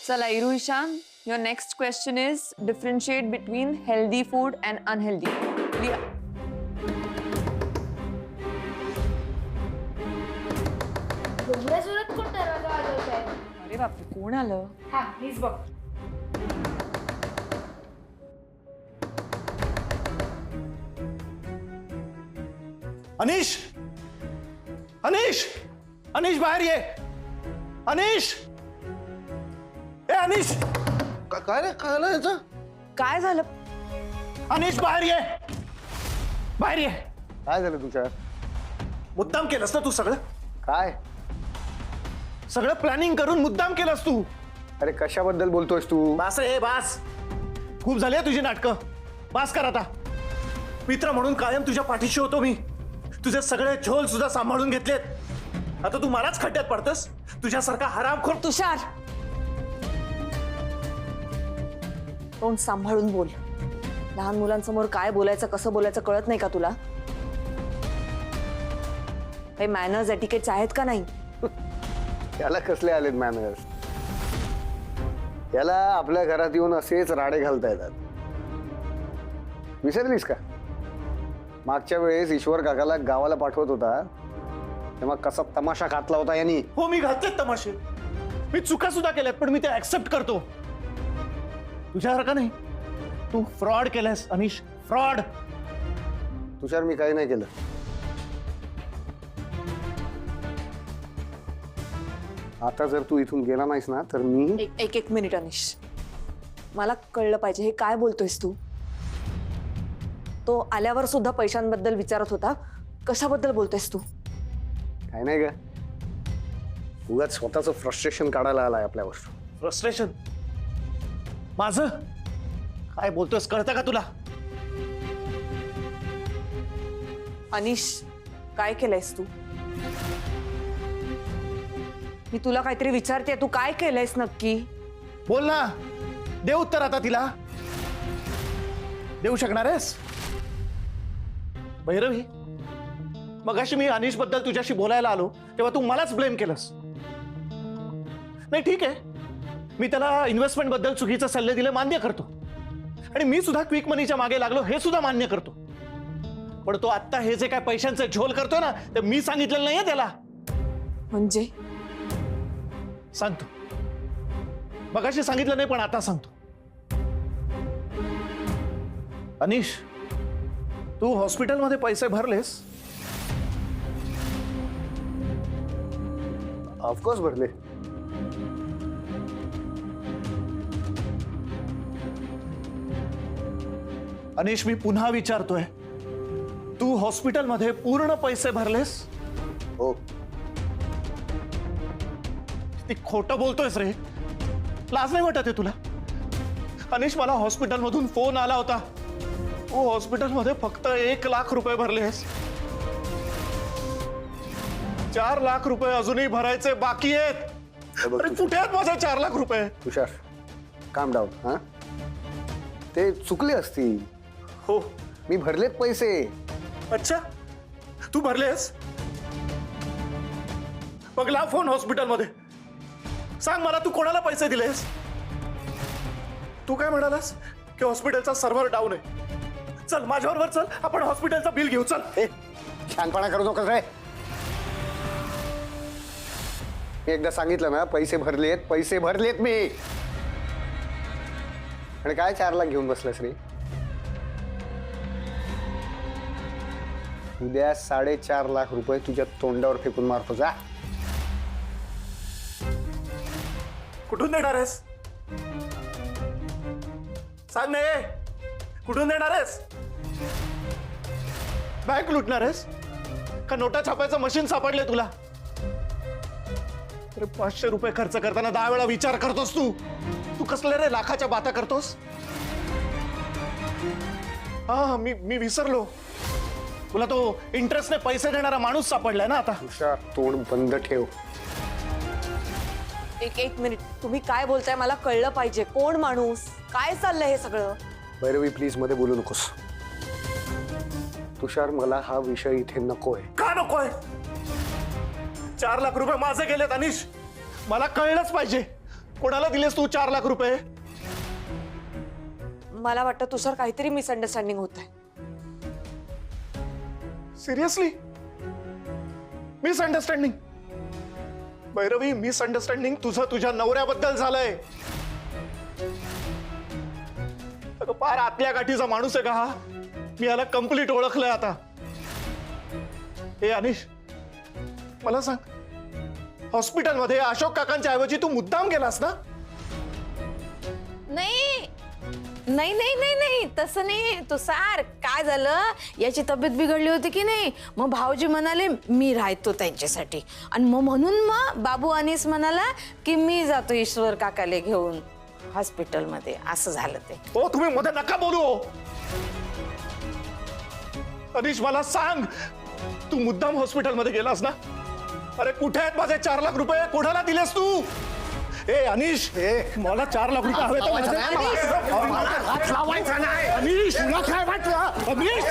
Chala, Ishan, your next question is differentiate between healthy food and unhealthy. Liya. एवढ्या जोरात कोण दरवाजा वाजवत आहे? अरे बापरे, कोण आलं? हा मीच बघ. अनीश, अनीश, अनीश बाहेर ये. अनीश, ए अनीश, काय रे, काय आलं याचं? काय झालं? अनीश बाहेर ये, बाहेर ये. काय झालं तुझ्या? मुद्दाम केलंस ना तू सगळं? काय? सगळं प्लॅनिंग करून मुद्दाम केलंस तू. अरे कशाबद्दल बोलतोयस तू? बास ए बास. खूप झाली तुझी नाटकं. बास कर आता. मित्र म्हणून कायम तुझ्या पाठीशी होतो मी. तुझे सगळे झोल सुद्धा सांभाळून घेतलेत. आता तू मलाच खड्ड्यात पडतस. तुझ्यासारखा हरामखोर. तुषार, तोंड सांभाळून बोल. लहान मुलांसमोर काय बोलायचं, कसं बोलायचं कळत नाही का तुला? काही मॅनर्स एटिकेट्स आहेत का नाही? याला कसले आलेत मॅनर्स? याला आपल्या घरात येऊन असेच राडे घालता येतात. विसरलीस का? मागच्या वेळेस ईश्वर काकाला गावाला पाठवत होता तेव्हा कसा तमाशा घातला होता यांनी. हो, मी घातलेत तमाशे. मी चुका सुद्धा केल्यात, पण मी ते ऍक्सेप्ट करतो. तुझ्यासारखा नाही. तू फ्रॉड केलंस अनीश, फ्रॉड. तुषार, मी काही नाही केलं. आता जर तू इथून गेला नाहीस ना तर मी एक मिनिट अनिश, मला कळलं पाहिजे हे काय बोलतोयस तू? तो आल्यावर सुद्धा पैशांबद्दल विचारत होता. कशाबद्दल बोलतोयस तू? काय नाही का, उगाच स्वतःचं फ्रस्ट्रेशन काढायला आलाय आपल्यावर. फ्रस्ट्रेशन माझं? काय बोलतोयस कळतं का तुला? अनिश, काय केलंयस तू? मी तुला काहीतरी विचारते, तू काय केलंयस नक्की? बोल ना, दे उत्तर आता तिला. देऊ शकणार आहेस? भैरवी, मगाशी मी अनिश बद्दल तुझ्याशी बोलायला आलो तेव्हा तू मलाच ब्लेम केलंस. नाही ठीक आहे, मी त्याला इन्व्हेस्टमेंट बद्दल चुकीचे सल्ले दिले मान्य करतो. आणि मी सुद्धा क्विक मनीच्या मागे लागलो हे सुद्धा मान्य करतो. पण तो आत्ता हे जे काय पैशांचे झोल करतोय ना, ते मी सांगितलेलं नाहीये त्याला. म्हणजे सांगतो. मगाशी सांगितलं नाही पण आता सांगतो. अनिश, तू हॉस्पिटलमध्ये पैसे भरलेस? ऑफकोर्स भरले. अनिश, मी पुन्हा विचारतोय, तू हॉस्पिटलमध्ये पूर्ण पैसे भरलेस? हो. ती खोटं बोलतोयस रे. लाज नाही वाटत आहे तुला? अनिश, मला हॉस्पिटलमधून फोन आला होता. तू हॉस्पिटलमध्ये फक्त 1 लाख रुपये भरलेस. 4 लाख रुपये अजूनही भरायचे बाकी आहेत. अरे कुठे आहेत माझे 4 लाख रुपये? तुषार, काम डाऊन. हा, ते चुकले असतील. हो. मी भरलेत पैसे. अच्छा, तू भरलेस? मग लाव फोन हॉस्पिटलमध्ये. सांग मला, तू कोणाला पैसे दिलेस? तू काय म्हणालास की हॉस्पिटलचा सर्व्हर डाऊन आहे? चल माझ्याबरोबर, चल आपण हॉस्पिटलचा बिल घेऊ. चल. ए, छानपणा करू नकोस रे. मी एकदा सांगितलं ना, पैसे भरलेत, पैसे भरलेत मी. आणि काय 4 लाख घेऊन बसलास रे? उद्या 4.5 लाख रुपये तुझ्या तोंडावर फेकून मारतो. जा. कुठून देणार आहेस? सांग ना, कुठून देणार आहेस? बँक लुटणार आहेस का नोटा छापायचं मशीन सापडले तुला? अरे 500 रुपये खर्च करताना 10 वेळा विचार करतोस तू. तू कसले रे लाखाच्या बाता करतोस? हा, मी विसरलो. तुला तो इंटरेस्टने पैसे देणारा माणूस सापडलाय ना आता. तुषार, तोंड बंद ठेव. एक मिनिट, तुम्ही काय बोलताय मला कळलं पाहिजे. कोण माणूस? काय चाललंय हे सगळं? भैरवी, प्लीज मध्ये बोलू नकोस. तुषार, मला हा विषय इथे नकोय. का नकोय? 4 लाख रुपये माझे गेलेत अनिश. मला कळलंच पाहिजे. कोणाला दिलेस तू 4 लाख रुपये? मला वाटतं तुषार काहीतरी मिसअंडरस्टँडिंग होत आहे. सिरियसली? मिसअंडरस्टँडिंग? भैरवी, मिसअंडरस्टँडिंग तुझं तुझ्या नवऱ्याबद्दल झालंय. अगं फार आतल्या गाठीचा माणूस आहे का हा? मी याला कम्प्लीट ओळखलंय आता. हे अनिश, मला सांग, हॉस्पिटलमध्ये अशोक काकांच्या ऐवजी तू मुद्दाम गेलास ना? नाही नाही नाही नाही नाही तसं नाही. तुषार, काय झालं, याची तब्येत बिघडली होती की नाही, मग भाऊजी म्हणाले मी राहतो त्यांच्यासाठी, आणि मग म्हणून मग बाबू अनिस म्हणाला की मी जातो ईश्वर काकाले घेऊन हॉस्पिटलमध्ये. असं झालं ते. हो, तुम्ही मध्ये नका बोलू. अनिश, मला सांग, तू मुद्दाम हॉस्पिटलमध्ये गेलास ना? अरे कुठे आहेत माझे 4 लाख रुपये? कोणाला दिलेस तू? ए अनिश, मला 4 लाख रुपये हवे. अनिश, तुला काय वाटलं? अनिश,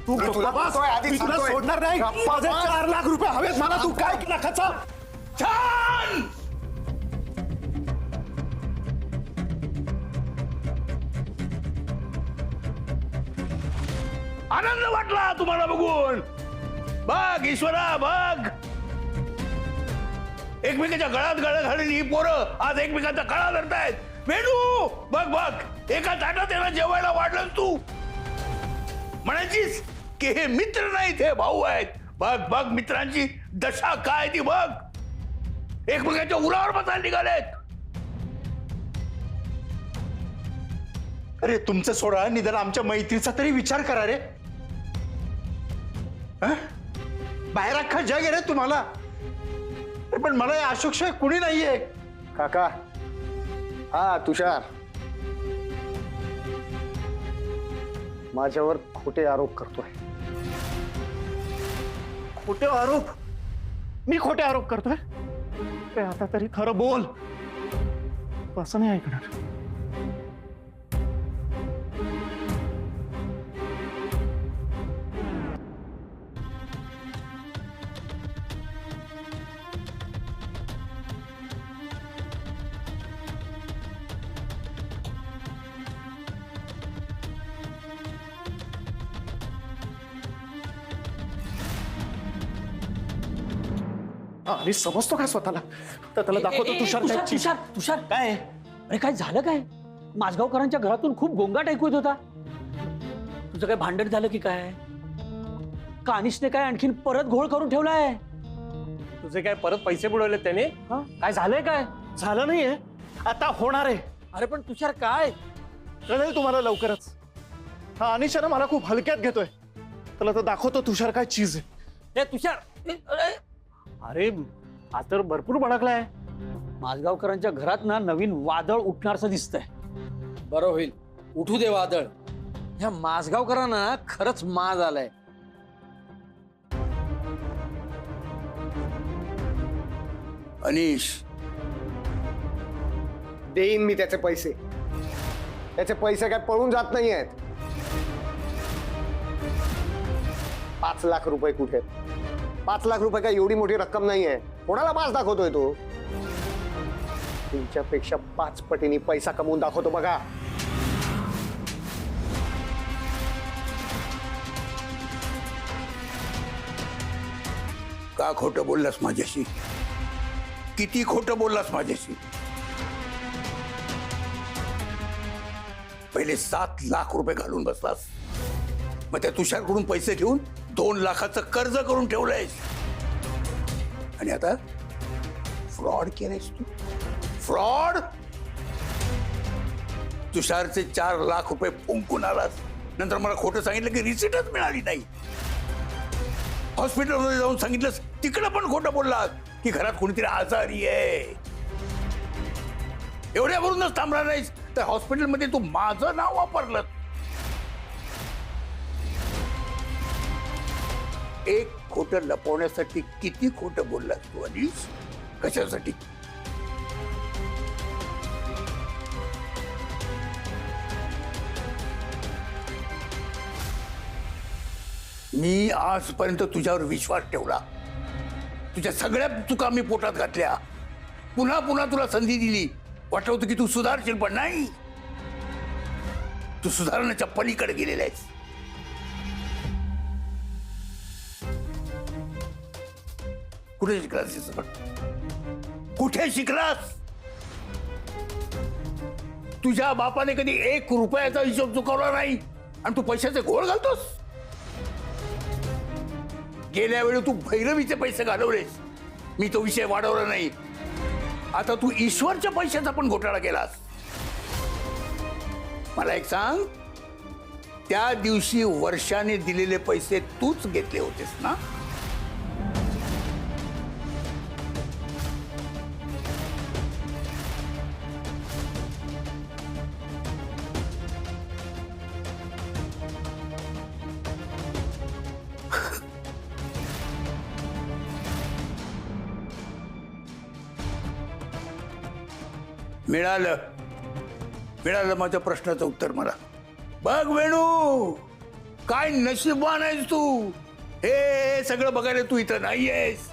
तू मी तुला सोडणार नाही. माझे 4 लाख रुपये हवेत मला. तू काय लाखाचा? छान. आनंद वाटला तुम्हाला बघून. बघ ईश्वरा, बघ, एकमेकाच्या गळ्यात गळ्यात घालून ही पोरं आज एकमेकांचा गळा धरतायत. वेणू, बघ बघ, एका ताटात त्यांना जेवायला वाढलं तू. म्हणायचीस की हे मित्र नाहीत, हे भाऊ आहेत. बघ बघ, मित्रांची दशा काय ती बघ. एकमेकांच्या उरावर बसायला निघालेत. अरे तुमचं सोडा, निदान आमच्या मैत्रीचा तरी विचार करा रे. हं? बाहेर अख्खा जग आहे रे तुम्हाला. अरे पण मला या अशोकशिवाय कुणी नाहीये. काका, हा तुषार माझ्यावर खोटे आरोप करतोय. खोटे आरोप? मी खोटे आरोप करतोय? ते आता तरी खरं बोल. असं नाही ऐकणार. आणि समजतो काय स्वतःला? तर त्याला दाखवतो तुषार तुषार त्याची- तुषार तुषार काय? अरे काय झालं काय? माझगावकरांच्या घरातून खूप गोंगाट ऐकू येत होता. तुझं काय भांडण झालं की काय? का अनिशने काय आणखीन परत घोळ करून ठेवलाय? तुझे काय परत पैसे बुडवले त्याने? हं? काय झालंय काय? झालं नाहीये, आता होणार आहे. अरे पण तुषार काय? कळेल तुम्हाला लवकरच. हा अनिश आहे ना, मला खूप हलक्यात घेतोय. त्याला तर दाखवतो तुषार काय चीज आहे. ए तुषार, अरे अरे हा तर भरपूर भडकलाय. माझगावकरांच्या घरात ना नवीन वादळ उठणारचं दिसतंय. बरं होईल, उठू दे वादळ. ह्या माझगावकरांना खरंच माज आलाय. अनिश, देईन मी त्याचे पैसे. त्याचे पैसे काय पळून जात नाही आहेत. 5 लाख रुपये कुठे? 5 लाख रुपये काय एवढी मोठी रक्कम नाहीये. कोणाला 5 दाखवतोय तो? तुमच्यापेक्षा 5 पटीने पैसा कमवून दाखवतो बघा. का खोटं बोललास माझ्याशी? किती खोटं बोललास माझ्याशी? पहिले 7 लाख रुपये घालून बसलास, मग त्या तुषारकडून पैसे घेऊन 2 लाखाचं कर्ज करून ठेवलंयस, आणि आता फ्रॉड केलंयस तू. फ्रॉड. तुषारचे 4 लाख रुपये फुंकून आलास, नंतर मला खोटं सांगितलं की रिसिटच मिळाली नाही. हॉस्पिटलमध्ये जाऊन सांगितलंस, तिकडं पण खोटं बोललास की घरात कोणीतरी आजारी आहे. एवढ्यावरूनच थांबणार नाहीस तर हॉस्पिटलमध्ये तू माझं नाव वापरलं. एक खोटं लपवण्यासाठी किती खोटं बोललास तू अनिश? कशासाठी? मी आजपर्यंत तुझ्यावर विश्वास ठेवला, तुझ्या सगळ्या चुका मी पोटात घातल्या. पुन्हा पुन्हा तुला संधी दिली. वाटलं होतं की तू सुधारशील, पण नाही. तू सुधारण्याच्या पलीकडे गेलेला आहेस. कुठे शिकलास हे सगळं? कुठे शिकलास? तुझ्या बापाने कधी 1 रुपयाचा हिशोब चुकवला नाही आणि तू पैशाचे घोळ घालतोस. गेल्या वेळी तू भैरवीचे पैसे घालवलेस. मी तो विषय वाढवला नाही. आता तू ईश्वरच्या पैशाचा पण घोटाळा केलास. मला एक सांग, त्या दिवशी वर्षाने दिलेले पैसे तूच घेतले होतेस ना? मिळालं मिळालं माझ्या प्रश्नाचं उत्तर मला. बघ वेणू, काय नशीबवान आहेस तू. हे सगळं बघायला तू इथं नाहीयेस.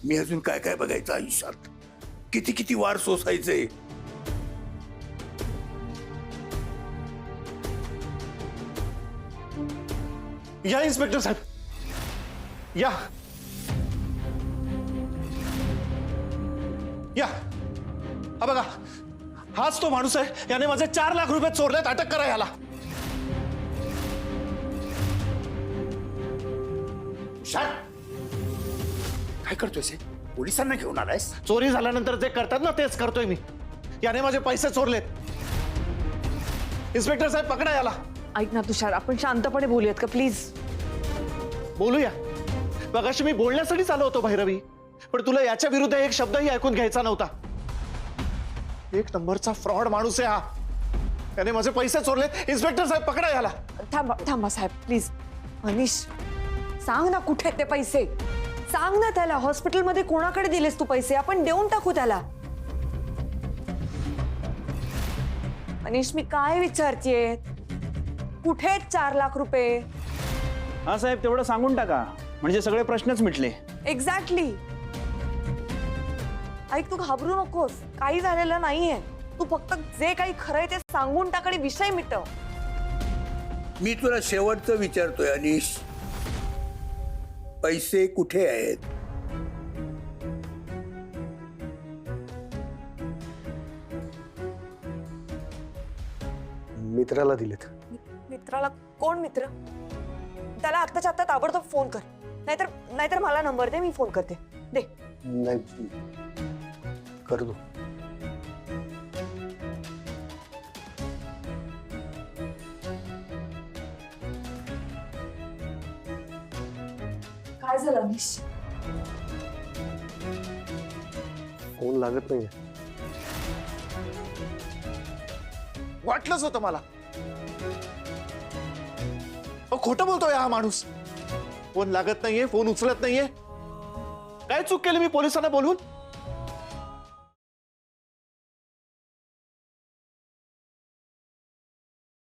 मी अजून काय काय बघायचं आयुष्यात. किती किती वार सोसायचे. या इन्स्पेक्टर साहेब, या या. हा बघा, हाच तो माणूस आहे. याने माझे 4 लाख रुपये चोरलेत. अटक करा याला. काय करतोयस? पोलिसांना घेऊन आलायस? चोरी झाल्यानंतर जे करतात ना, तेच करतोय मी. याने माझे पैसे चोरलेत. इन्स्पेक्टर साहेब, पकडा याला. ऐक ना तुषार, आपण शांतपणे बोलूयात का प्लीज? बोलूया. मगाशी मी बोलण्यासाठीच आलो होतो भैरवी, पण तुला याच्या विरुद्ध एक शब्दही ऐकून घ्यायचा नव्हता. 1 नंबरचा फ्रॉड माणूस आहे हा. त्याने माझे पैसे चोरलेत. इन्स्पेक्टर साहेब, पकडा याला. थांबा थांबा साहेब प्लीज. अनिश, सांग ना कुठे ते पैसे. सांग ना त्याला. हॉस्पिटलमध्ये कोणाकडे दिलेस तू पैसे? आपण देऊन टाकू त्याला. अनिश, मी काय विचारतेय, कुठे 4 लाख रुपये? हा साहेब, तेवढं सांगून टाका म्हणजे सगळे प्रश्नच मिटले. एक्झॅक्टली. ऐक, तू घाबरू नकोस. काही झालेलं नाहीये. तू फक्त जे काही खरंय ते सांगून टाक आणि विषय मिटव. मी तुला शेवटचं विचारतोय अनिश, पैसे कुठे आहेत? मित्राला दिलेत. मित्राला? कोण मित्र? त्याला आत्ताच्या आत्ता ताबडतोब फोन कर. नाहीतर मला नंबर दे, मी फोन करते. दे. नाही, कर दो. काय झालं अनिश? फोन लागत नाहीये. वाटलंच होतं मला. खोटं बोलतोय हा माणूस. फोन लागत नाहीये, फोन उचलत नाहीये. काय चूक केली मी पोलिसांना बोलून?